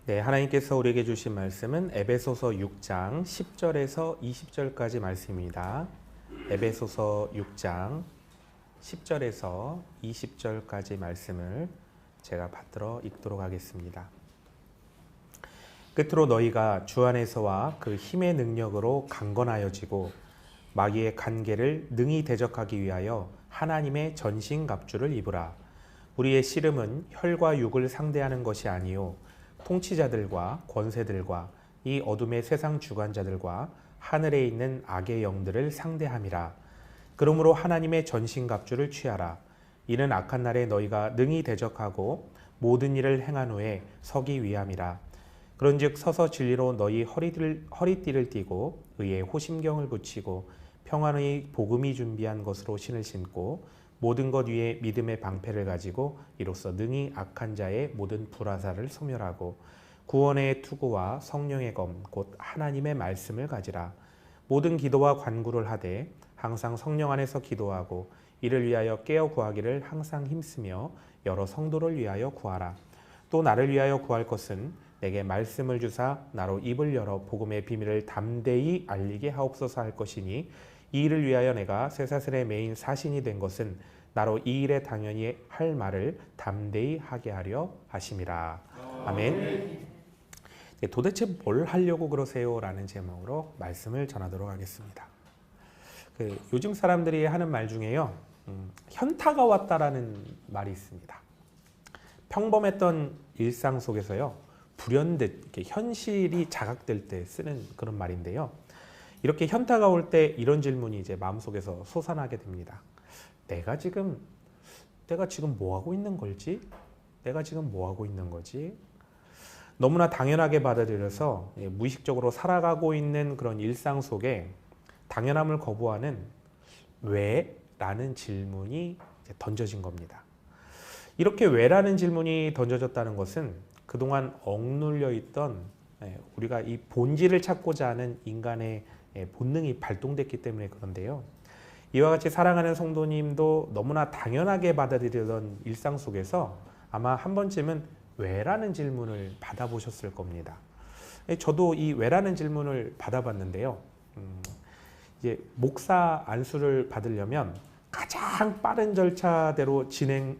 네, 하나님께서 우리에게 주신 말씀은 에베소서 6장 10절에서 20절까지 말씀입니다. 에베소서 6장 10절에서 20절까지 말씀을 제가 받들어 읽도록 하겠습니다. 끝으로 너희가 주 안에서와 그 힘의 능력으로 강건하여지고 마귀의 간계를 능히 대적하기 위하여 하나님의 전신갑주를 입으라. 우리의 씨름은 혈과 육을 상대하는 것이 아니요 통치자들과 권세들과 이 어둠의 세상 주관자들과 하늘에 있는 악의 영들을 상대함이라. 그러므로 하나님의 전신갑주를 취하라. 이는 악한 날에 너희가 능히 대적하고 모든 일을 행한 후에 서기 위함이라. 그런즉 서서 진리로 너희 허리띠를 띠고 의의 호심경을 붙이고 평안의 복음이 준비한 것으로 신을 신고 모든 것 위에 믿음의 방패를 가지고 이로써 능히 악한 자의 모든 불화살을 소멸하고 구원의 투구와 성령의 검 곧 하나님의 말씀을 가지라. 모든 기도와 간구를 하되 항상 성령 안에서 기도하고 이를 위하여 깨어 구하기를 항상 힘쓰며 여러 성도를 위하여 구하라. 또 나를 위하여 구할 것은 내게 말씀을 주사 나로 입을 열어 복음의 비밀을 담대히 알리게 하옵소서 할 것이니 이 일을 위하여 내가 쇠사슬에 매인 사신이 된 것은 나로 이 일에 당연히 할 말을 담대히 하게 하려 하심이라. 아멘. 도대체 뭘 하려고 그러세요? 라는 제목으로 말씀을 전하도록 하겠습니다. 요즘 사람들이 하는 말 중에요. 현타가 왔다라는 말이 있습니다. 평범했던 일상 속에서요. 불현듯 이렇게 현실이 자각될 때 쓰는 그런 말인데요. 이렇게 현타가 올 때 이런 질문이 이제 마음속에서 솟아나게 됩니다. 내가 지금 뭐 하고 있는 걸지? 내가 지금 뭐 하고 있는 거지? 너무나 당연하게 받아들여서 무의식적으로 살아가고 있는 그런 일상 속에 당연함을 거부하는 왜? 라는 질문이 던져진 겁니다. 이렇게 왜라는 질문이 던져졌다는 것은 그동안 억눌려 있던 우리가 이 본질을 찾고자 하는 인간의 본능이 발동됐기 때문에 그런데요. 이와 같이 사랑하는 성도님도 너무나 당연하게 받아들이던 일상 속에서 아마 한 번쯤은 왜라는 질문을 받아보셨을 겁니다. 저도 이 왜라는 질문을 받아봤는데요. 이제 목사 안수를 받으려면 가장 빠른 절차로 진행돼도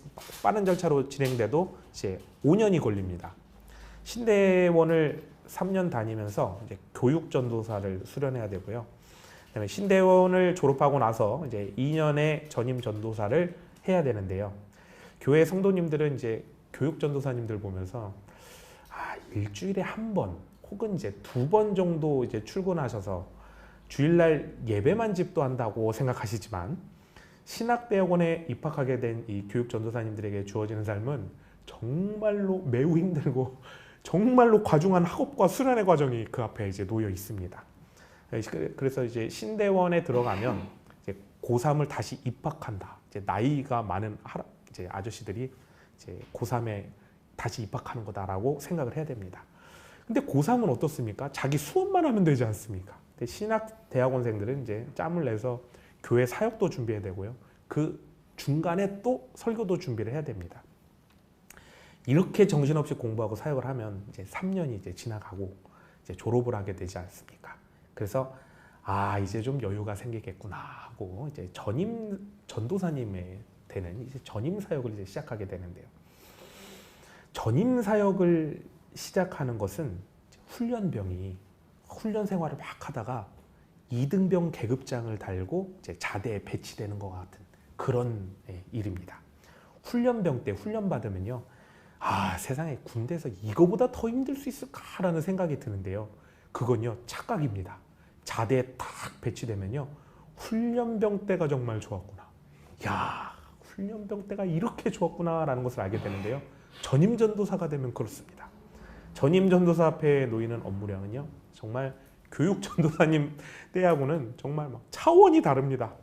이제 5년이 걸립니다. 신대원을 3년 다니면서 이제 교육전도사를 수련해야 되고요. 그다음에 신대원을 졸업하고 나서 이제 2년의 전임 전도사를 해야 되는데요. 교회 성도님들은 이제 교육전도사님들 보면서 일주일에 한 번 혹은 이제 2번 정도 이제 출근하셔서 주일날 예배만 집도한다고 생각하시지만 신학대학원에 입학하게 된 이 교육전도사님들에게 주어지는 삶은 정말로 매우 힘들고 정말로 과중한 학업과 수련의 과정이 그 앞에 이제 놓여 있습니다. 그래서 이제 신대원에 들어가면 이제 고3을 다시 입학한다. 이제 나이가 많은 이제 아저씨들이 이제 고3에 다시 입학하는 거다라고 생각을 해야 됩니다. 근데 고3은 어떻습니까? 자기 수업만 하면 되지 않습니까? 근데 신학 대학원생들은 이제 짬을 내서 교회 사역도 준비해야 되고요. 그 중간에 또 설교도 준비를 해야 됩니다. 이렇게 정신없이 공부하고 사역을 하면 이제 3년이 이제 지나가고 이제 졸업을 하게 되지 않습니까? 그래서 이제 좀 여유가 생기겠구나 하고 이제 전임 전도사님에 되는 이제 전임 사역을 이제 시작하게 되는데요. 전임 사역을 시작하는 것은 훈련병이 훈련 생활을 막 하다가 2등병 계급장을 달고 이제 자대에 배치되는 것 같은 그런 일입니다. 훈련병 때 훈련 받으면요. 세상에 군대에서 이거보다 더 힘들 수 있을까라는 생각이 드는데요. 그건요 착각입니다. 자대에 딱 배치되면요 훈련병 때가 정말 좋았구나. 훈련병 때가 이렇게 좋았구나라는 것을 알게 되는데요. 전임 전도사가 되면 그렇습니다. 전임 전도사 앞에 놓이는 업무량은요 정말 교육 전도사님 때하고는 정말 막 차원이 다릅니다.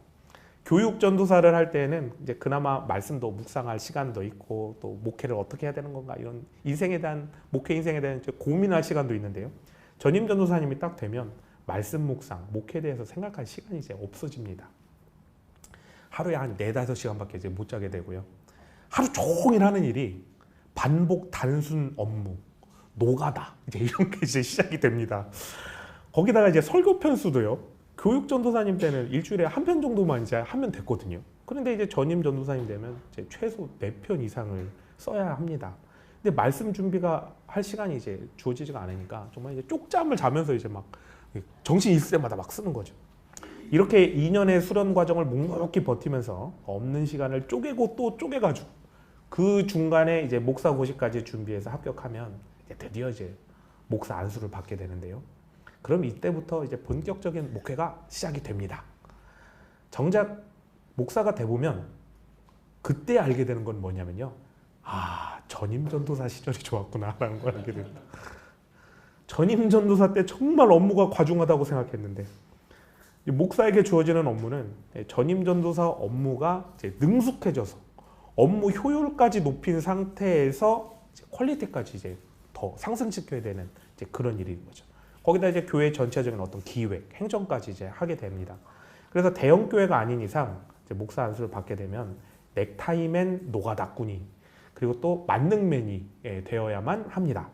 교육 전도사를 할 때는 이제 그나마 말씀도 묵상할 시간도 있고 또 목회를 어떻게 해야 되는 건가 이런 목회 인생에 대한 고민할 시간도 있는데요. 전임 전도사님이 딱 되면 말씀 묵상, 목회에 대해서 생각할 시간이 이제 없어집니다. 하루에 한 4-5시간밖에 이제 못 자게 되고요. 하루 종일 하는 일이 반복 단순 업무, 노가다. 이제 이런 게 이제 시작이 됩니다. 거기다가 이제 설교 편수도요. 교육 전도사님 때는 일주일에 한 편 정도만 이제 하면 됐거든요. 그런데 이제 전임 전도사님 되면 이제 최소 4편 이상을 써야 합니다. 근데 말씀 준비가 할 시간이 이제 주어지지가 않으니까 정말 이제 쪽잠을 자면서 이제 막 정신 있을 때마다 막 쓰는 거죠. 이렇게 2년의 수련 과정을 묵묵히 버티면서 없는 시간을 쪼개고 또 쪼개가지고 그 중간에 이제 목사 고시까지 준비해서 합격하면 이제 드디어 이제 목사 안수를 받게 되는데요. 그럼 이때부터 이제 본격적인 목회가 시작이 됩니다. 정작 목사가 돼보면 그때 알게 되는 건 뭐냐면요. 아, 전임 전도사 시절이 좋았구나라는 걸 알게 됩니다. 전임 전도사 때 정말 업무가 과중하다고 생각했는데 목사에게 주어지는 업무는 전임 전도사 업무가 이제 능숙해져서 업무 효율까지 높인 상태에서 퀄리티까지 이제 더 상승시켜야 되는 이제 그런 일인 거죠. 거기다 이제 교회 전체적인 어떤 기획, 행정까지 이제 하게 됩니다. 그래서 대형 교회가 아닌 이상 이제 목사 안수를 받게 되면 넥타이맨 노가다꾼이 그리고 또 만능맨이 되어야만 합니다.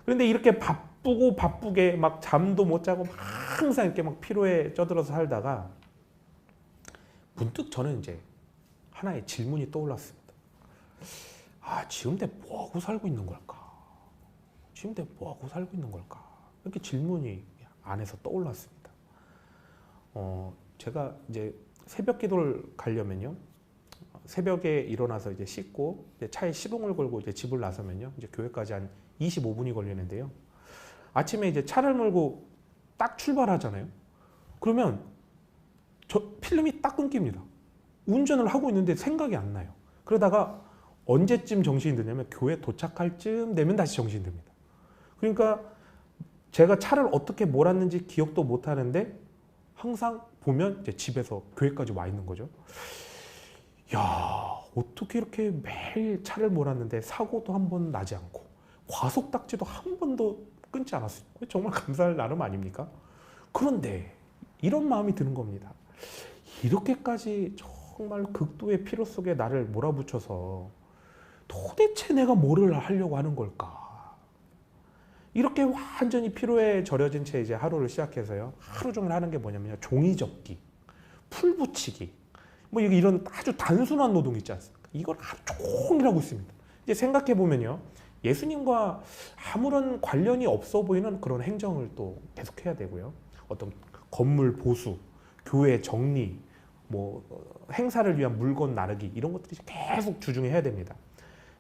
그런데 이렇게 바쁘게 막 잠도 못 자고 막 항상 이렇게 막 피로에 쪄들어서 살다가 문득 저는 이제 하나의 질문이 떠올랐습니다. 아, 지금 내 뭐하고 살고 있는 걸까? 지금 내 뭐하고 살고 있는 걸까? 이렇게 질문이 안에서 떠올랐습니다. 제가 이제 새벽 기도를 가려면요. 새벽에 일어나서 이제 씻고 이제 차에 시동을 걸고 이제 집을 나서면요. 이제 교회까지 한 25분이 걸리는데요. 아침에 이제 차를 몰고 딱 출발하잖아요. 그러면 저 필름이 딱 끊깁니다. 운전을 하고 있는데 생각이 안 나요. 그러다가 언제쯤 정신이 드냐면 교회 도착할 쯤 되면 다시 정신이 듭니다. 그러니까 제가 차를 어떻게 몰았는지 기억도 못 하는데 항상 보면 이제 집에서 교회까지 와 있는 거죠. 야, 어떻게 이렇게 매일 차를 몰았는데 사고도 한 번 나지 않고 과속 딱지도 한 번도 끊지 않았어요. 정말 감사할 나름 아닙니까? 그런데 이런 마음이 드는 겁니다. 이렇게까지 정말 극도의 피로 속에 나를 몰아붙여서 도대체 내가 뭐를 하려고 하는 걸까? 이렇게 완전히 피로에 절여진 채 이제 하루를 시작해서요. 하루 종일 하는 게 뭐냐면요. 종이 접기, 풀 붙이기, 뭐 이런 아주 단순한 노동 있지 않습니까? 이걸 하루 종일 하고 있습니다. 이제 생각해 보면요. 예수님과 아무런 관련이 없어 보이는 그런 행정을 또 계속해야 되고요. 어떤 건물 보수, 교회 정리, 뭐 행사를 위한 물건 나르기 이런 것들이 계속 주중에 해야 됩니다.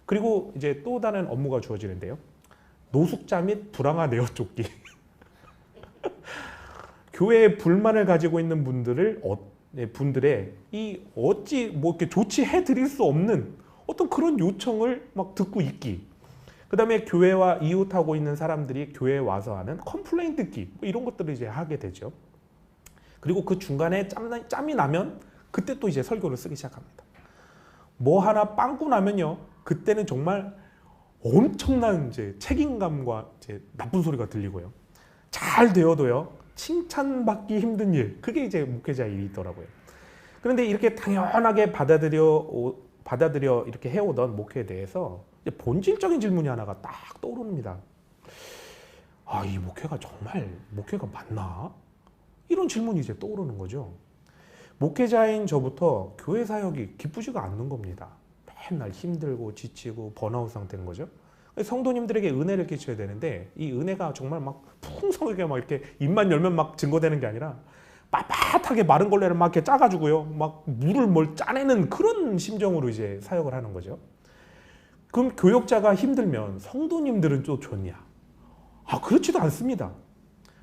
그리고 이제 또 다른 업무가 주어지는데요. 노숙자 및 불황아 내어 쫓기. 교회에 불만을 가지고 있는 분들의 이 어찌 뭐 이렇게 조치해 드릴 수 없는 어떤 그런 요청을 막 듣고 있기. 그 다음에 교회와 이웃하고 있는 사람들이 교회에 와서 하는 컴플레인 듣기 뭐 이런 것들을 이제 하게 되죠. 그리고 그 중간에 짬이 나면 그때 또 이제 설교를 쓰기 시작합니다. 뭐 하나 빵꾸 나면요. 그때는 정말 엄청난 이제 책임감과 이제 나쁜 소리가 들리고요. 잘 되어도요. 칭찬받기 힘든 일. 그게 이제 목회자의 일이더라고요. 그런데 이렇게 당연하게 받아들여 이렇게 해오던 목회에 대해서 본질적인 질문이 하나가 딱 떠오릅니다. 아, 이 목회가 정말 목회가 맞나? 이런 질문이 이제 떠오르는 거죠. 목회자인 저부터 교회 사역이 기쁘지가 않는 겁니다. 맨날 힘들고 지치고 번아웃 상태인 거죠. 성도님들에게 은혜를 끼쳐야 되는데 이 은혜가 정말 막 풍성하게 막 이렇게 입만 열면 막 증거되는 게 아니라 빳빳하게 마른 걸레를 막 이렇게 짜가지고요. 막 물을 뭘 짜내는 그런 심정으로 이제 사역을 하는 거죠. 그럼 교역자가 힘들면 성도님들은 또 좋냐? 아, 그렇지도 않습니다.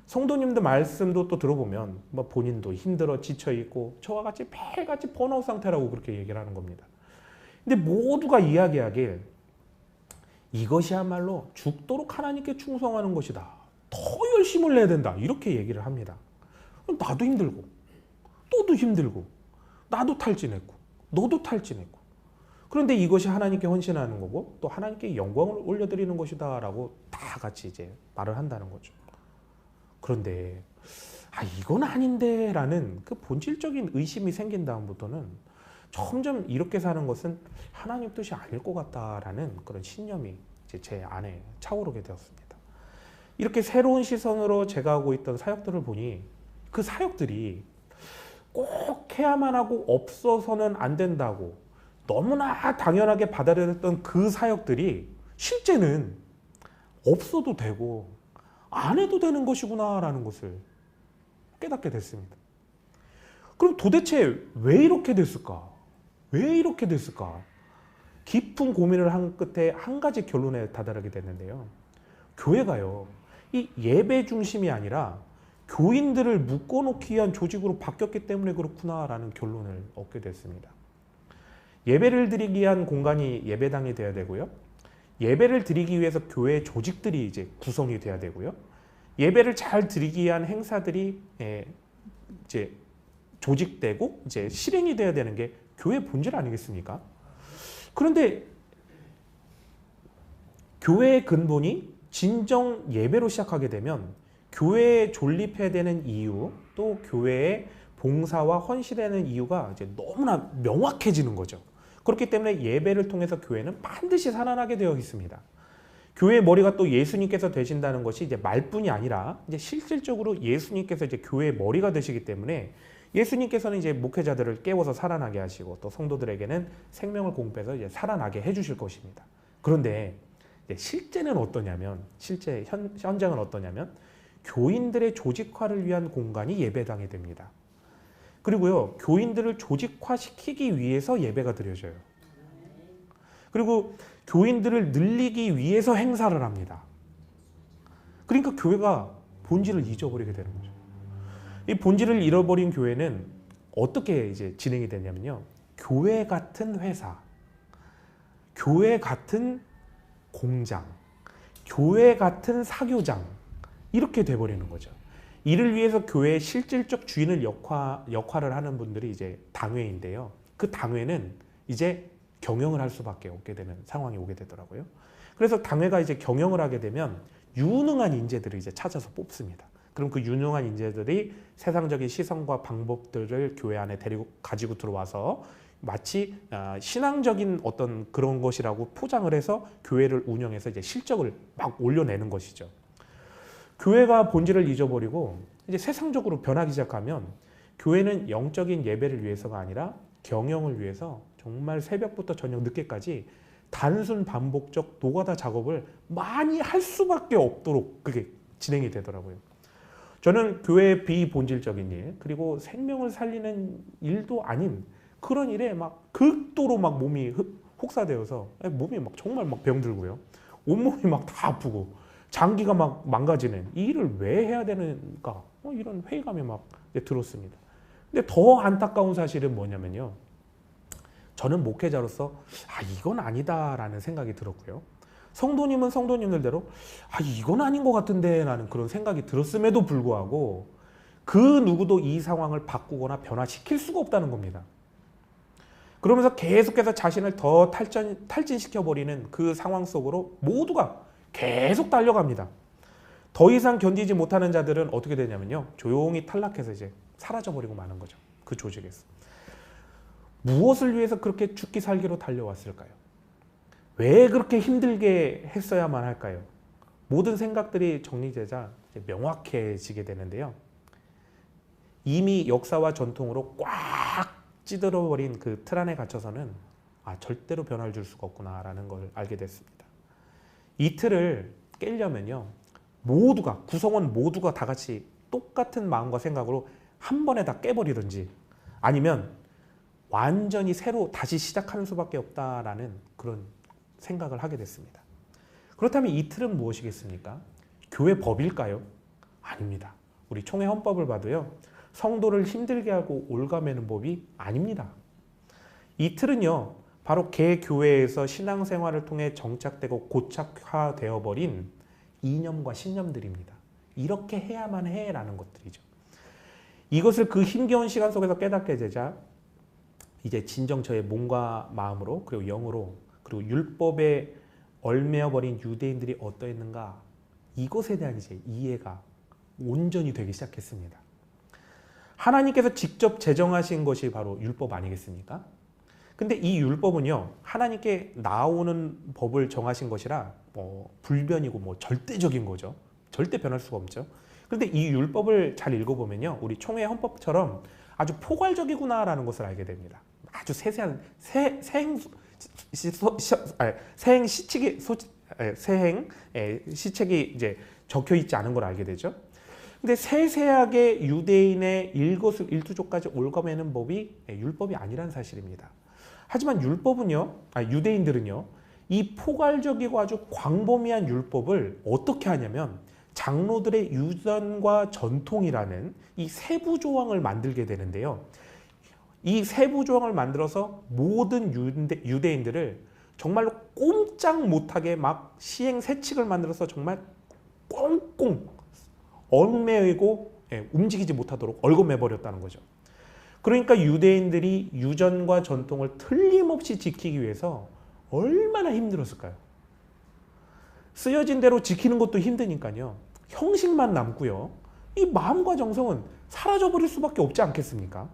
성도님들 말씀도 또 들어보면 뭐 본인도 힘들어 지쳐있고 저와 같이 매일같이 번아웃 상태라고 그렇게 얘기를 하는 겁니다. 근데 모두가 이야기하길 이것이야말로 죽도록 하나님께 충성하는 것이다. 더 열심을 내야 된다. 이렇게 얘기를 합니다. 나도 힘들고 또도 힘들고 나도 탈진했고 너도 탈진했고 그런데 이것이 하나님께 헌신하는 거고 또 하나님께 영광을 올려드리는 것이다 라고 다 같이 이제 말을 한다는 거죠. 그런데 이건 아닌데 라는 그 본질적인 의심이 생긴 다음부터는 점점 이렇게 사는 것은 하나님 뜻이 아닐 것 같다라는 그런 신념이 이제 제 안에 차오르게 되었습니다. 이렇게 새로운 시선으로 제가 하고 있던 사역들을 보니 그 사역들이 꼭 해야만 하고 없어서는 안 된다고 너무나 당연하게 받아들였던 그 사역들이 실제는 없어도 되고 안 해도 되는 것이구나라는 것을 깨닫게 됐습니다. 그럼 도대체 왜 이렇게 됐을까? 왜 이렇게 됐을까? 깊은 고민을 한 끝에 한 가지 결론에 다다르게 됐는데요. 교회가요, 이 예배 중심이 아니라 교인들을 묶어놓기 위한 조직으로 바뀌었기 때문에 그렇구나라는 결론을 얻게 됐습니다. 예배를 드리기 위한 공간이 예배당이 되어야 되고요. 예배를 드리기 위해서 교회 조직들이 이제 구성이 돼야 되고요. 예배를 잘 드리기 위한 행사들이 이제 조직되고 이제 실행이 돼야 되는 게 교회 본질 아니겠습니까? 그런데 교회의 근본이 진정 예배로 시작하게 되면 교회에 존립해야 되는 이유, 또 교회에 봉사와 헌신하는 이유가 이제 너무나 명확해지는 거죠. 그렇기 때문에 예배를 통해서 교회는 반드시 살아나게 되어 있습니다. 교회의 머리가 또 예수님께서 되신다는 것이 이제 말뿐이 아니라 이제 실질적으로 예수님께서 이제 교회의 머리가 되시기 때문에 예수님께서는 이제 목회자들을 깨워서 살아나게 하시고 또 성도들에게는 생명을 공급해서 이제 살아나게 해주실 것입니다. 그런데 실제는 어떠냐면, 실제 현장은 어떠냐면 교인들의 조직화를 위한 공간이 예배당이 됩니다. 그리고요, 교인들을 조직화시키기 위해서 예배가 드려져요. 그리고 교인들을 늘리기 위해서 행사를 합니다. 그러니까 교회가 본질을 잊어버리게 되는 거죠. 이 본질을 잃어버린 교회는 어떻게 이제 진행이 되냐면요. 교회 같은 회사, 교회 같은 공장, 교회 같은 사교장, 이렇게 돼버리는 거죠. 이를 위해서 교회의 실질적 주인을 역할을 하는 분들이 이제 당회인데요. 그 당회는 이제 경영을 할 수밖에 없게 되는 상황이 오게 되더라고요. 그래서 당회가 이제 경영을 하게 되면 유능한 인재들을 이제 찾아서 뽑습니다. 그럼 그 유능한 인재들이 세상적인 시선과 방법들을 교회 안에 가지고 들어와서 마치 신앙적인 어떤 그런 것이라고 포장을 해서 교회를 운영해서 이제 실적을 막 올려내는 것이죠. 교회가 본질을 잊어버리고 이제 세상적으로 변하기 시작하면 교회는 영적인 예배를 위해서가 아니라 경영을 위해서 정말 새벽부터 저녁 늦게까지 단순 반복적 노가다 작업을 많이 할 수밖에 없도록 그게 진행이 되더라고요. 저는 교회의 비본질적인 일, 그리고 생명을 살리는 일도 아닌 그런 일에 막 극도로 막 몸이 혹사되어서 몸이 막 정말 막 병들고요. 온몸이 막 다 아프고 장기가 막 망가지는 이 일을 왜 해야 되는가? 이런 회의감이 막 들었습니다. 근데 더 안타까운 사실은 뭐냐면요. 저는 목회자로서 이건 아니다라는 생각이 들었고요. 성도님은 성도님들대로 이건 아닌 것 같은데 라는 그런 생각이 들었음에도 불구하고 그 누구도 이 상황을 바꾸거나 변화시킬 수가 없다는 겁니다. 그러면서 계속해서 자신을 더 탈진시켜버리는 그 상황 속으로 모두가 계속 달려갑니다. 더 이상 견디지 못하는 자들은 어떻게 되냐면요. 조용히 탈락해서 이제 사라져버리고 마는 거죠. 그 조직에서. 무엇을 위해서 그렇게 죽기 살기로 달려왔을까요? 왜 그렇게 힘들게 했어야만 할까요? 모든 생각들이 정리되자 명확해지게 되는데요. 이미 역사와 전통으로 꽉 찌들어버린 그 틀 안에 갇혀서는 절대로 변화를 줄 수가 없구나라는 걸 알게 됐습니다. 이 틀을 깨려면요. 구성원 모두가 다 같이 똑같은 마음과 생각으로 한 번에 다 깨버리든지 아니면 완전히 새로 다시 시작하는 수밖에 없다라는 그런 생각을 하게 됐습니다. 그렇다면 이 틀은 무엇이겠습니까? 교회 법일까요? 아닙니다. 우리 총회 헌법을 봐도요. 성도를 힘들게 하고 올가매는 법이 아닙니다. 이 틀은요. 바로 개교회에서 신앙생활을 통해 정착되고 고착화되어 버린 이념과 신념들입니다. 이렇게 해야만 해라는 것들이죠. 이것을 그 힘겨운 시간 속에서 깨닫게 되자 이제 진정 저의 몸과 마음으로 그리고 영으로 그리고 율법에 얽매여버린 유대인들이 어떠했는가 이것에 대한 이제 이해가 온전히 되기 시작했습니다. 하나님께서 직접 제정하신 것이 바로 율법 아니겠습니까? 근데 이 율법은요, 하나님께 나오는 법을 정하신 것이라 불변이고 절대적인 거죠. 절대 변할 수가 없죠. 그런데 이 율법을 잘 읽어보면요, 우리 총회 헌법처럼 아주 포괄적이구나라는 것을 알게 됩니다. 아주 세세한 세행 시책이 이제 적혀 있지 않은 걸 알게 되죠. 근데 세세하게 유대인의 일거수일투족까지 올가매는 법이 율법이 아니라는 사실입니다. 하지만 유대인들은요, 이 포괄적이고 아주 광범위한 율법을 어떻게 하냐면 장로들의 유전과 전통이라는 이 세부 조항을 만들게 되는데요. 이 세부 조항을 만들어서 모든 유대인들을 정말로 꼼짝 못하게 막 시행세칙을 만들어서 정말 꽁꽁 얽매이고 움직이지 못하도록 얽어매버렸다는 거죠. 그러니까 유대인들이 유전과 전통을 틀림없이 지키기 위해서 얼마나 힘들었을까요? 쓰여진 대로 지키는 것도 힘드니까요. 형식만 남고요. 이 마음과 정성은 사라져버릴 수밖에 없지 않겠습니까?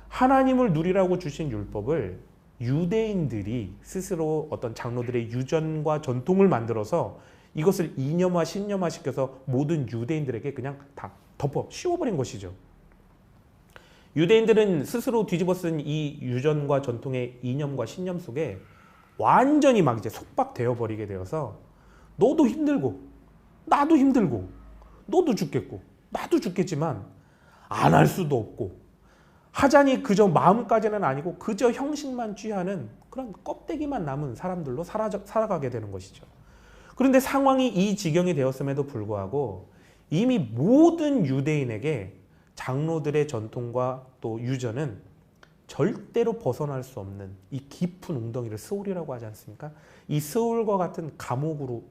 하나님을 누리라고 주신 율법을 유대인들이 스스로 어떤 장로들의 유전과 전통을 만들어서 이것을 이념화, 신념화 시켜서 모든 유대인들에게 그냥 다 덮어 씌워버린 것이죠. 유대인들은 스스로 뒤집어 쓴 이 유전과 전통의 이념과 신념 속에 완전히 막 이제 속박되어 버리게 되어서 너도 힘들고 나도 힘들고 너도 죽겠고 나도 죽겠지만 안 할 수도 없고 하자니 그저 마음까지는 아니고 그저 형식만 취하는 그런 껍데기만 남은 사람들로 살아가게 되는 것이죠. 그런데 상황이 이 지경이 되었음에도 불구하고 이미 모든 유대인에게 장로들의 전통과 또 유전은 절대로 벗어날 수 없는 이 깊은 웅덩이를 스올이라고 하지 않습니까? 이 스올과 같은 감옥으로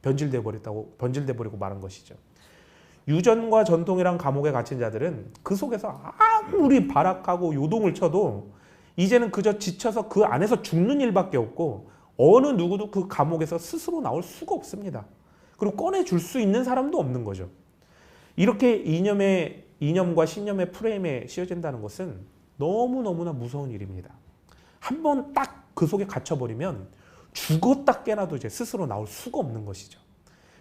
변질돼 버리고 말한 것이죠. 유전과 전통이란 감옥에 갇힌 자들은 그 속에서 아무리 발악하고 요동을 쳐도 이제는 그저 지쳐서 그 안에서 죽는 일밖에 없고 어느 누구도 그 감옥에서 스스로 나올 수가 없습니다. 그리고 꺼내줄 수 있는 사람도 없는 거죠. 이렇게 이념과 신념의 프레임에 씌워진다는 것은 너무너무나 무서운 일입니다. 한번 딱 그 속에 갇혀버리면 죽었다 깨나도 이제 스스로 나올 수가 없는 것이죠.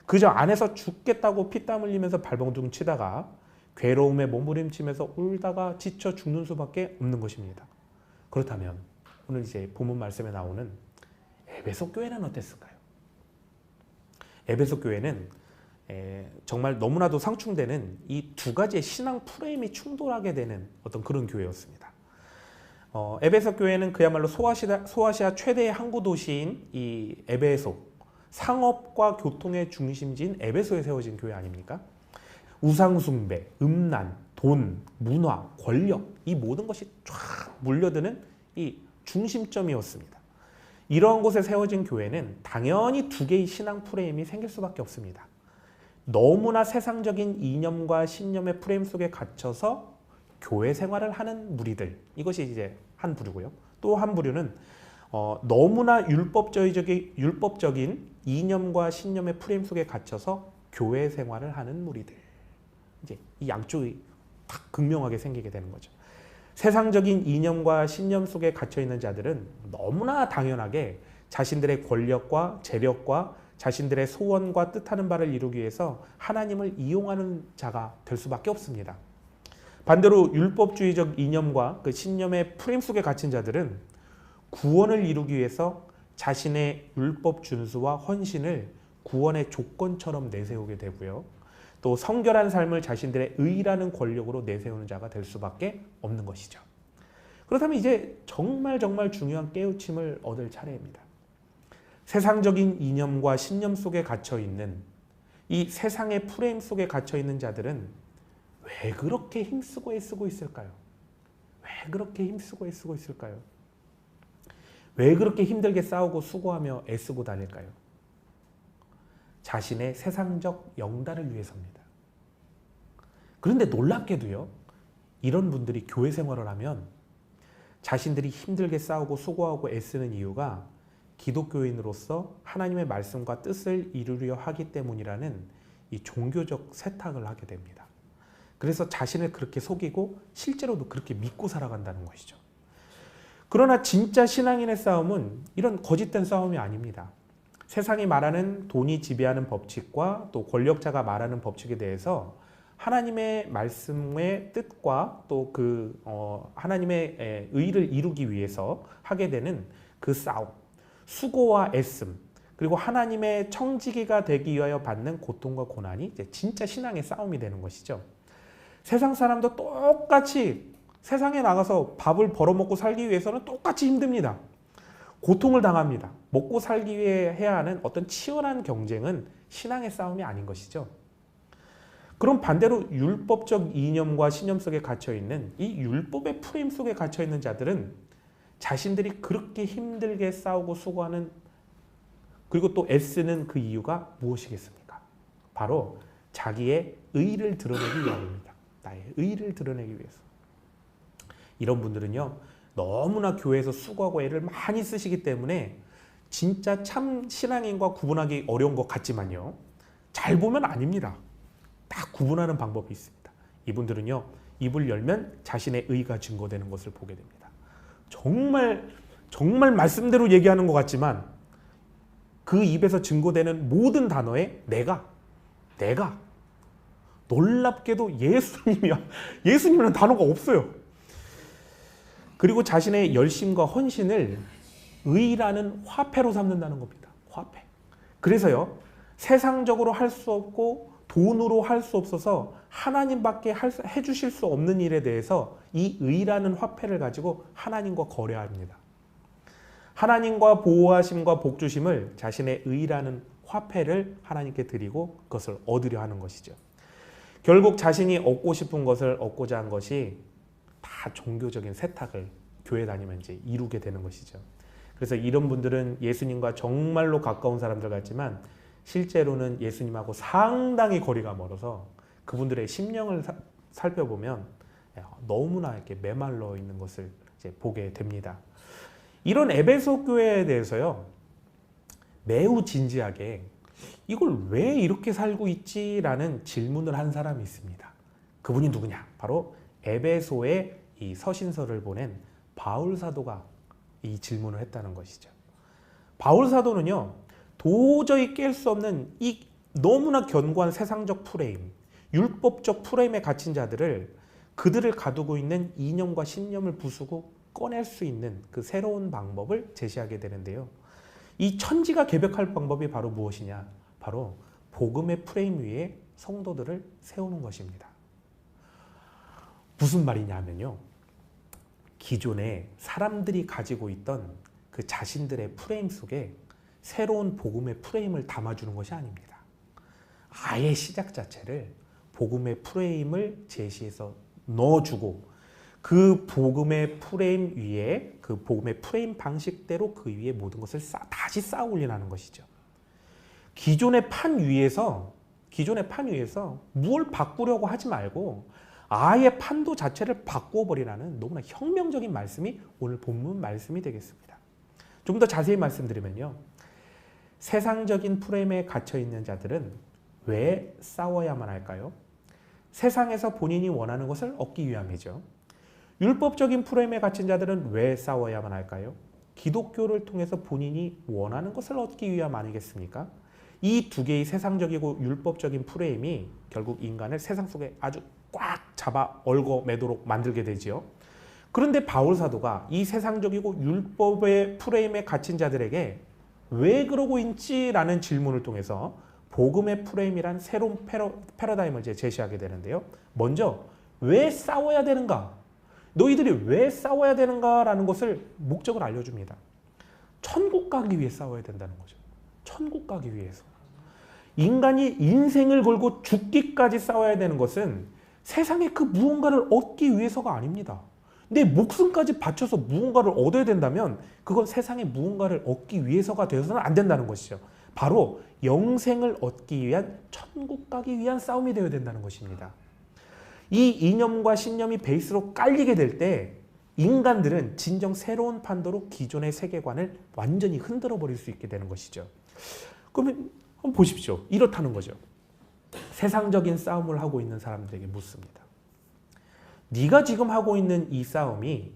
그저 안에서 죽겠다고 피땀 흘리면서 발버둥 치다가 괴로움에 몸부림치면서 울다가 지쳐 죽는 수밖에 없는 것입니다. 그렇다면 오늘 이제 본문 말씀에 나오는 에베소 교회는 어땠을까요? 에베소 교회는 정말 너무나도 상충되는 이 두 가지의 신앙 프레임이 충돌하게 되는 어떤 그런 교회였습니다. 에베소 교회는 그야말로 소아시아 최대의 항구 도시인 이 에베소, 상업과 교통의 중심지인 에베소에 세워진 교회 아닙니까? 우상숭배, 음란, 돈, 문화, 권력 이 모든 것이 쫙 몰려드는 이 중심점이었습니다. 이러한 곳에 세워진 교회는 당연히 두 개의 신앙 프레임이 생길 수밖에 없습니다. 너무나 세상적인 이념과 신념의 프레임 속에 갇혀서 교회 생활을 하는 무리들, 이것이 이제 한 부류고요. 또 한 부류는 너무나 율법적인 이념과 신념의 프레임 속에 갇혀서 교회 생활을 하는 무리들. 이제 이 양쪽이 딱 극명하게 생기게 되는 거죠. 세상적인 이념과 신념 속에 갇혀 있는 자들은 너무나 당연하게 자신들의 권력과 재력과 자신들의 소원과 뜻하는 바를 이루기 위해서 하나님을 이용하는 자가 될 수밖에 없습니다. 반대로 율법주의적 이념과 그 신념의 프레임 속에 갇힌 자들은 구원을 이루기 위해서 자신의 율법 준수와 헌신을 구원의 조건처럼 내세우게 되고요. 또 성결한 삶을 자신들의 의라는 권력으로 내세우는 자가 될 수밖에 없는 것이죠. 그렇다면 이제 정말 중요한 깨우침을 얻을 차례입니다. 세상적인 이념과 신념 속에 갇혀있는 이 세상의 프레임 속에 갇혀있는 자들은 왜 그렇게 힘쓰고 애쓰고 있을까요? 왜 그렇게 힘쓰고 애쓰고 있을까요? 왜 그렇게 힘들게 싸우고 수고하며 애쓰고 다닐까요? 자신의 세상적 영달을 위해서입니다. 그런데 놀랍게도요, 이런 분들이 교회 생활을 하면 자신들이 힘들게 싸우고 수고하고 애쓰는 이유가 기독교인으로서 하나님의 말씀과 뜻을 이루려 하기 때문이라는 이 종교적 세탁을 하게 됩니다. 그래서 자신을 그렇게 속이고 실제로도 그렇게 믿고 살아간다는 것이죠. 그러나 진짜 신앙인의 싸움은 이런 거짓된 싸움이 아닙니다. 세상이 말하는 돈이 지배하는 법칙과 또 권력자가 말하는 법칙에 대해서 하나님의 말씀의 뜻과 또 하나님의 의를 이루기 위해서 하게 되는 그 싸움, 수고와 애씀, 그리고 하나님의 청지기가 되기 위하여 받는 고통과 고난이 이제 진짜 신앙의 싸움이 되는 것이죠. 세상 사람도 똑같이 세상에 나가서 밥을 벌어먹고 살기 위해서는 똑같이 힘듭니다. 고통을 당합니다. 먹고 살기 위해 해야 하는 어떤 치열한 경쟁은 신앙의 싸움이 아닌 것이죠. 그럼 반대로 율법적 이념과 신념 속에 갇혀있는 이 율법의 프레임 속에 갇혀있는 자들은 자신들이 그렇게 힘들게 싸우고 수고하는 그리고 또 애쓰는 그 이유가 무엇이겠습니까? 바로 자기의 의를 드러내기 위함입니다. 나의 의를 드러내기 위해서. 이런 분들은요, 너무나 교회에서 수고하고 애를 많이 쓰시기 때문에 진짜 참 신앙인과 구분하기 어려운 것 같지만요, 잘 보면 아닙니다. 딱 구분하는 방법이 있습니다. 이분들은요, 입을 열면 자신의 의가 증거되는 것을 보게 됩니다. 정말 말씀대로 얘기하는 것 같지만 그 입에서 증거되는 모든 단어에 내가 놀랍게도 예수님이라는 단어가 없어요. 그리고 자신의 열심과 헌신을 의라는 화폐로 삼는다는 겁니다. 화폐. 그래서요, 세상적으로 할 수 없고 돈으로 할 수 없어서 하나님밖에 해주실 수 없는 일에 대해서 이 의라는 화폐를 가지고 하나님과 거래합니다. 하나님과 보호하심과 복주심을 자신의 의라는 화폐를 하나님께 드리고 그것을 얻으려 하는 것이죠. 결국 자신이 얻고 싶은 것을 얻고자 한 것이 다 종교적인 세탁을 교회 다니면 이제 이루게 되는 것이죠. 그래서 이런 분들은 예수님과 정말로 가까운 사람들 같지만 실제로는 예수님하고 상당히 거리가 멀어서 그분들의 심령을 살펴보면 너무나 이렇게 메말라 있는 것을 이제 보게 됩니다. 이런 에베소 교회에 대해서요, 매우 진지하게 이걸 왜 이렇게 살고 있지라는 질문을 한 사람이 있습니다. 그분이 누구냐? 바로 에베소에 이 서신서를 보낸 바울 사도가 이 질문을 했다는 것이죠. 바울 사도는요, 도저히 깰 수 없는 이 너무나 견고한 세상적 프레임, 율법적 프레임에 갇힌 자들을 그들을 가두고 있는 이념과 신념을 부수고 꺼낼 수 있는 그 새로운 방법을 제시하게 되는데요. 이 천지가 개벽할 방법이 바로 무엇이냐? 바로 복음의 프레임 위에 성도들을 세우는 것입니다. 무슨 말이냐 하면요, 기존에 사람들이 가지고 있던 그 자신들의 프레임 속에 새로운 복음의 프레임을 담아주는 것이 아닙니다. 아예 시작 자체를 복음의 프레임을 제시해서 넣어주고 그 복음의 프레임 위에 그 복음의 프레임 방식대로 그 위에 모든 것을 다시 쌓아 올리라는 것이죠. 기존의 판 위에서 뭘 바꾸려고 하지 말고 아예 판도 자체를 바꾸어 버리라는 너무나 혁명적인 말씀이 오늘 본문 말씀이 되겠습니다. 좀 더 자세히 말씀드리면요, 세상적인 프레임에 갇혀 있는 자들은 왜 싸워야만 할까요? 세상에서 본인이 원하는 것을 얻기 위함이죠. 율법적인 프레임에 갇힌 자들은 왜 싸워야만 할까요? 기독교를 통해서 본인이 원하는 것을 얻기 위함 아니겠습니까? 이 두 개의 세상적이고 율법적인 프레임이 결국 인간을 세상 속에 아주 꽉 잡아 얽어매도록 만들게 되지요. 그런데 바울 사도가 이 세상적이고 율법의 프레임에 갇힌 자들에게 왜 그러고 있지라는 질문을 통해서 복음의 프레임이란 새로운 패러다임을 제시하게 되는데요. 먼저 왜 싸워야 되는가? 너희들이 왜 싸워야 되는가라는 것을 목적을 알려줍니다. 천국 가기 위해 싸워야 된다는 거죠. 천국 가기 위해서. 인간이 인생을 걸고 죽기까지 싸워야 되는 것은 세상의 그 무언가를 얻기 위해서가 아닙니다. 내 목숨까지 바쳐서 무언가를 얻어야 된다면 그건 세상의 무언가를 얻기 위해서가 되어서는 안 된다는 것이죠. 바로 영생을 얻기 위한, 천국 가기 위한 싸움이 되어야 된다는 것입니다. 이 이념과 신념이 베이스로 깔리게 될 때 인간들은 진정 새로운 판도로 기존의 세계관을 완전히 흔들어 버릴 수 있게 되는 것이죠. 그러면 한번 보십시오. 이렇다는 거죠. 세상적인 싸움을 하고 있는 사람들에게 묻습니다. 네가 지금 하고 있는 이 싸움이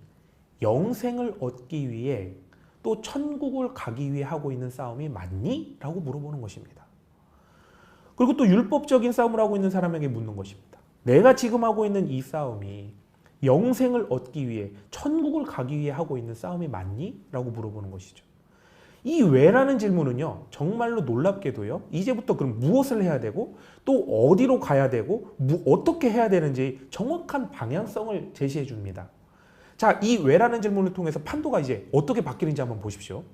영생을 얻기 위해 또 천국을 가기 위해 하고 있는 싸움이 맞니? 라고 물어보는 것입니다. 그리고 또 율법적인 싸움을 하고 있는 사람에게 묻는 것입니다. 내가 지금 하고 있는 이 싸움이 영생을 얻기 위해 천국을 가기 위해 하고 있는 싸움이 맞니? 라고 물어보는 것이죠. 이 왜라는 질문은요, 정말로 놀랍게도요, 이제부터 그럼 무엇을 해야 되고 또 어디로 가야 되고 어떻게 해야 되는지 정확한 방향성을 제시해 줍니다. 자, 이 왜라는 질문을 통해서 판도가 이제 어떻게 바뀌는지 한번 보십시오.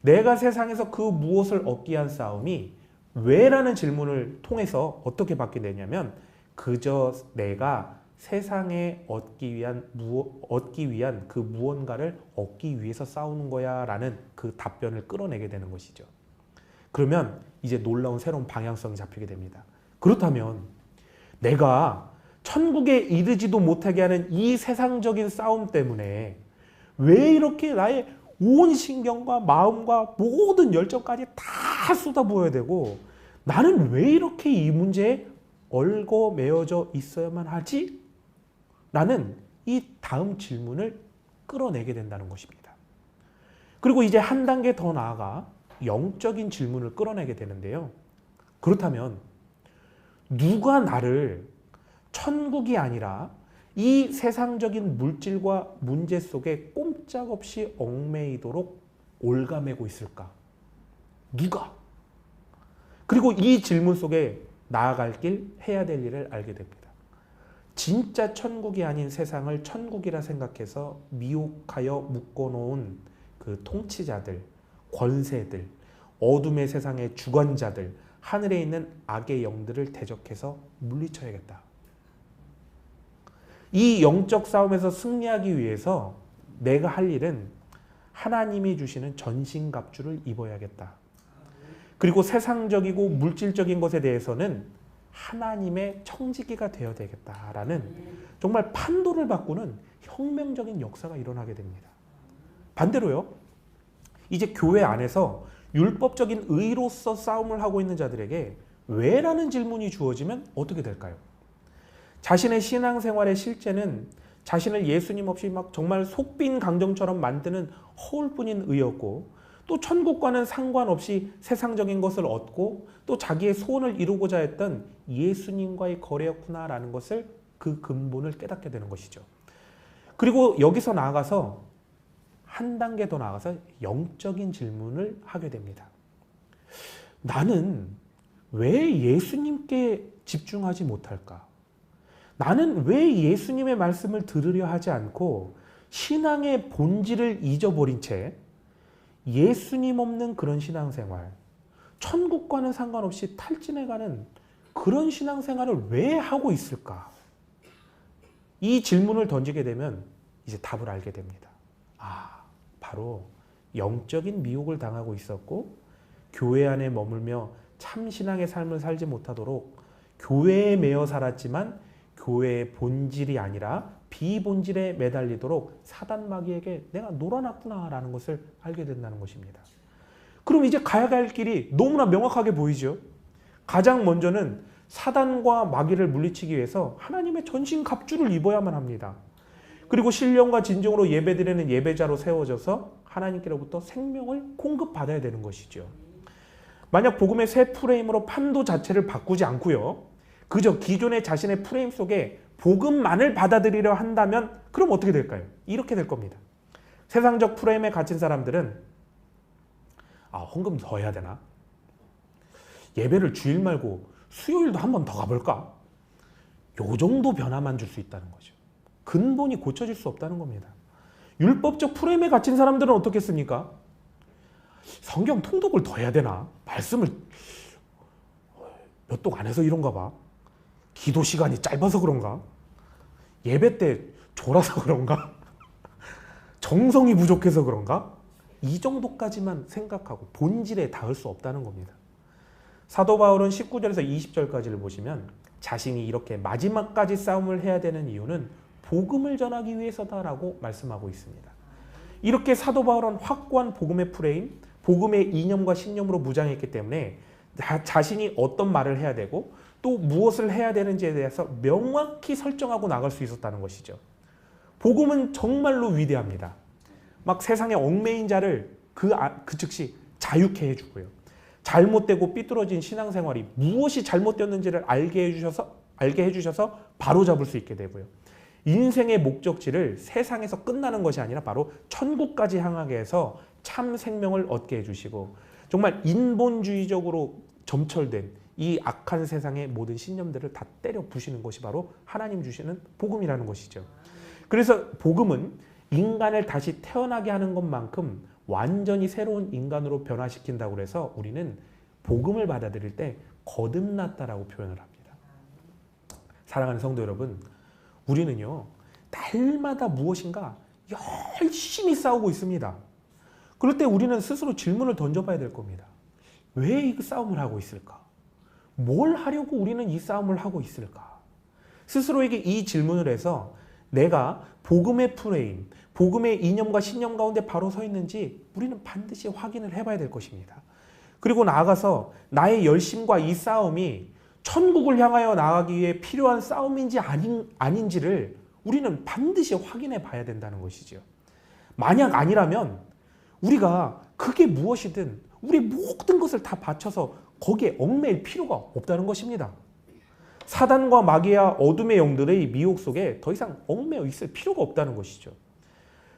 내가 세상에서 그 무엇을 얻기 위한 싸움이 왜라는 질문을 통해서 어떻게 바뀌냐면 그저 내가 세상에 얻기 위한 그 무언가를 얻기 위해서 싸우는 거야 라는 그 답변을 끌어내게 되는 것이죠. 그러면 이제 놀라운 새로운 방향성이 잡히게 됩니다. 그렇다면 내가 천국에 이르지도 못하게 하는 이 세상적인 싸움 때문에 왜 이렇게 나의 온 신경과 마음과 모든 열정까지 다 쏟아부어야 되고 나는 왜 이렇게 이 문제에 얽어매어져 있어야만 하지? 라는 이 다음 질문을 끌어내게 된다는 것입니다. 그리고 이제 한 단계 더 나아가 영적인 질문을 끌어내게 되는데요. 그렇다면 누가 나를 천국이 아니라 이 세상적인 물질과 문제 속에 꼼짝없이 얽매이도록 올가매고 있을까? 누가? 그리고 이 질문 속에 나아갈 길, 해야 될 일을 알게 됩니다. 진짜 천국이 아닌 세상을 천국이라 생각해서 미혹하여 묶어놓은 그 통치자들, 권세들, 어둠의 세상의 주관자들, 하늘에 있는 악의 영들을 대적해서 물리쳐야겠다. 이 영적 싸움에서 승리하기 위해서 내가 할 일은 하나님이 주시는 전신갑주를 입어야겠다. 그리고 세상적이고 물질적인 것에 대해서는 하나님의 청지기가 되어야 되겠다라는 정말 판도를 바꾸는 혁명적인 역사가 일어나게 됩니다. 반대로요, 이제 교회 안에서 율법적인 의로서 싸움을 하고 있는 자들에게 왜라는 질문이 주어지면 어떻게 될까요? 자신의 신앙생활의 실제는 자신을 예수님 없이 막 정말 속빈 강정처럼 만드는 허울뿐인 의였고 또 천국과는 상관없이 세상적인 것을 얻고 또 자기의 소원을 이루고자 했던 예수님과의 거래였구나라는 것을 그 근본을 깨닫게 되는 것이죠. 그리고 여기서 나아가서 한 단계 더 나아가서 영적인 질문을 하게 됩니다. 나는 왜 예수님께 집중하지 못할까? 나는 왜 예수님의 말씀을 들으려 하지 않고 신앙의 본질을 잊어버린 채 예수님 없는 그런 신앙생활, 천국과는 상관없이 탈진해가는 그런 신앙생활을 왜 하고 있을까? 이 질문을 던지게 되면 이제 답을 알게 됩니다. 바로 영적인 미혹을 당하고 있었고 교회 안에 머물며 참신앙의 삶을 살지 못하도록 교회에 매여 살았지만 교회의 본질이 아니라 비본질에 매달리도록 사단 마귀에게 내가 놀아놨구나라는 것을 알게 된다는 것입니다. 그럼 이제 가야 할 길이 너무나 명확하게 보이죠. 가장 먼저는 사단과 마귀를 물리치기 위해서 하나님의 전신갑주를 입어야만 합니다. 그리고 신령과 진정으로 예배드리는 예배자로 세워져서 하나님께로부터 생명을 공급받아야 되는 것이죠. 만약 복음의 새 프레임으로 판도 자체를 바꾸지 않고요, 그저 기존의 자신의 프레임 속에 복음만을 받아들이려 한다면 그럼 어떻게 될까요? 이렇게 될 겁니다. 세상적 프레임에 갇힌 사람들은 헌금 더 해야 되나? 예배를 주일 말고 수요일도 한 번 더 가볼까? 요 정도 변화만 줄 수 있다는 거죠. 근본이 고쳐질 수 없다는 겁니다. 율법적 프레임에 갇힌 사람들은 어떻겠습니까? 성경 통독을 더 해야 되나? 말씀을 몇 독 안 해서 이런가 봐. 기도 시간이 짧아서 그런가? 예배 때 졸아서 그런가? 정성이 부족해서 그런가? 이 정도까지만 생각하고 본질에 닿을 수 없다는 겁니다. 사도 바울은 19절에서 20절까지를 보시면 자신이 이렇게 마지막까지 싸움을 해야 되는 이유는 복음을 전하기 위해서다라고 말씀하고 있습니다. 이렇게 사도 바울은 확고한 복음의 프레임, 복음의 이념과 신념으로 무장했기 때문에 자신이 어떤 말을 해야 되고 또 무엇을 해야 되는지에 대해서 명확히 설정하고 나갈 수 있었다는 것이죠. 복음은 정말로 위대합니다. 막 세상에 얽매인 자를 그 즉시 자유케 해주고요. 잘못되고 삐뚤어진 신앙생활이 무엇이 잘못되었는지를 알게 해주셔서 바로 잡을 수 있게 되고요. 인생의 목적지를 세상에서 끝나는 것이 아니라 바로 천국까지 향하게 해서 참 생명을 얻게 해주시고, 정말 인본주의적으로 점철된 이 악한 세상의 모든 신념들을 다 때려 부시는 것이 바로 하나님 주시는 복음이라는 것이죠. 그래서 복음은 인간을 다시 태어나게 하는 것만큼 완전히 새로운 인간으로 변화시킨다고 해서 우리는 복음을 받아들일 때 거듭났다라고 표현을 합니다. 사랑하는 성도 여러분, 우리는요, 날마다 무엇인가 열심히 싸우고 있습니다. 그럴 때 우리는 스스로 질문을 던져봐야 될 겁니다. 왜 이 싸움을 하고 있을까? 뭘 하려고 우리는 이 싸움을 하고 있을까? 스스로에게 이 질문을 해서 내가 복음의 프레임, 복음의 이념과 신념 가운데 바로 서 있는지 우리는 반드시 확인을 해봐야 될 것입니다. 그리고 나아가서 나의 열심과 이 싸움이 천국을 향하여 나아가기 위해 필요한 싸움인지 아닌지를 우리는 반드시 확인해 봐야 된다는 것이죠. 만약 아니라면 우리가 그게 무엇이든 우리 모든 것을 다 바쳐서 거기에 얽매일 필요가 없다는 것입니다. 사단과 마귀와 어둠의 영들의 미혹 속에 더 이상 얽매여 있을 필요가 없다는 것이죠.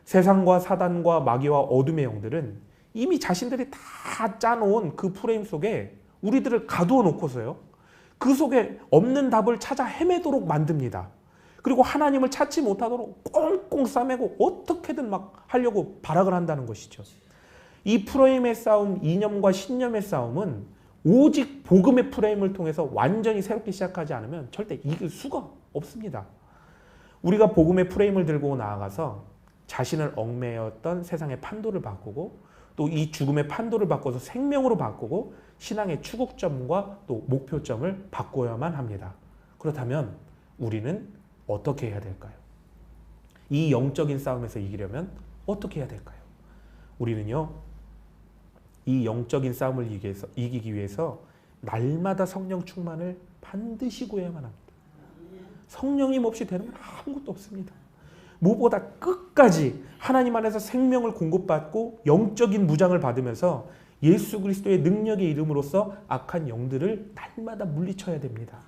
세상과 사단과 마귀와 어둠의 영들은 이미 자신들이 다 짜놓은 그 프레임 속에 우리들을 가두어 놓고서요, 그 속에 없는 답을 찾아 헤매도록 만듭니다. 그리고 하나님을 찾지 못하도록 꽁꽁 싸매고 어떻게든 막 하려고 발악을 한다는 것이죠. 이 프레임의 싸움, 이념과 신념의 싸움은 오직 복음의 프레임을 통해서 완전히 새롭게 시작하지 않으면 절대 이길 수가 없습니다. 우리가 복음의 프레임을 들고 나아가서 자신을 얽매였던 세상의 판도를 바꾸고, 또 이 죽음의 판도를 바꿔서 생명으로 바꾸고 신앙의 추구점과 또 목표점을 바꿔야만 합니다. 그렇다면 우리는 어떻게 해야 될까요? 이 영적인 싸움에서 이기려면 어떻게 해야 될까요? 우리는요, 이 영적인 싸움을 이기기 위해서 날마다 성령 충만을 반드시 구해야만 합니다. 성령님 없이 되는 건 아무것도 없습니다. 무엇보다 끝까지 하나님 안에서 생명을 공급받고 영적인 무장을 받으면서 예수 그리스도의 능력의 이름으로써 악한 영들을 날마다 물리쳐야 됩니다.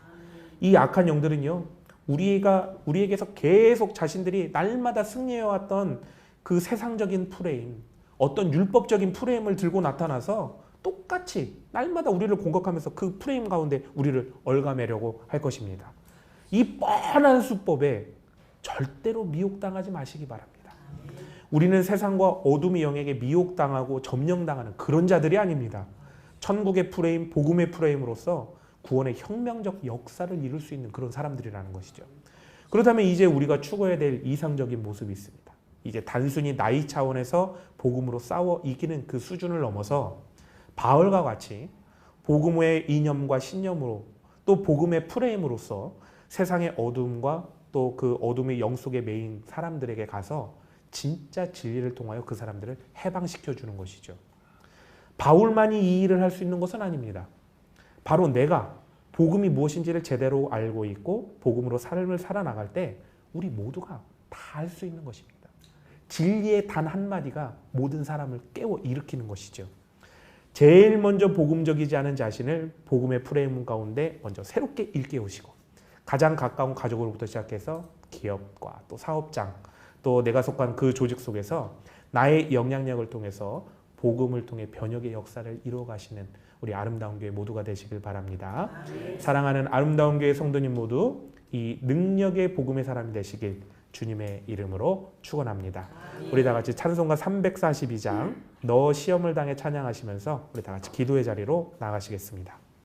이 악한 영들은요, 우리에게서 계속 자신들이 날마다 승리해왔던 그 세상적인 프레임, 어떤 율법적인 프레임을 들고 나타나서 똑같이 날마다 우리를 공격하면서 그 프레임 가운데 우리를 얽어매려고 할 것입니다. 이 뻔한 수법에 절대로 미혹당하지 마시기 바랍니다. 우리는 세상과 어둠의 영에게 미혹당하고 점령당하는 그런 자들이 아닙니다. 천국의 프레임, 복음의 프레임으로서 구원의 혁명적 역사를 이룰 수 있는 그런 사람들이라는 것이죠. 그렇다면 이제 우리가 추구해야 될 이상적인 모습이 있습니다. 이제 단순히 나이 차원에서 복음으로 싸워 이기는 그 수준을 넘어서 바울과 같이 복음의 이념과 신념으로 또 복음의 프레임으로서 세상의 어둠과 또 그 어둠의 영 속에 매인 사람들에게 가서 진짜 진리를 통하여 그 사람들을 해방시켜 주는 것이죠. 바울만이 이 일을 할 수 있는 것은 아닙니다. 바로 내가 복음이 무엇인지를 제대로 알고 있고 복음으로 삶을 살아나갈 때 우리 모두가 다 할 수 있는 것입니다. 진리의 단 한마디가 모든 사람을 깨워 일으키는 것이죠. 제일 먼저 복음적이지 않은 자신을 복음의 프레임 가운데 먼저 새롭게 일깨우시고, 가장 가까운 가족으로부터 시작해서 기업과 또 사업장, 또 내가 속한 그 조직 속에서 나의 영향력을 통해서 복음을 통해 변혁의 역사를 이루어 가시는 우리 아름다운 교회 모두가 되시길 바랍니다. 사랑하는 아름다운 교회 성도님 모두 이 능력의 복음의 사람이 되시길 주님의 이름으로 축원합니다. 우리 다 같이 찬송가 342장 너 시험을 당해 찬양하시면서 우리 다 같이 기도의 자리로 나가시겠습니다.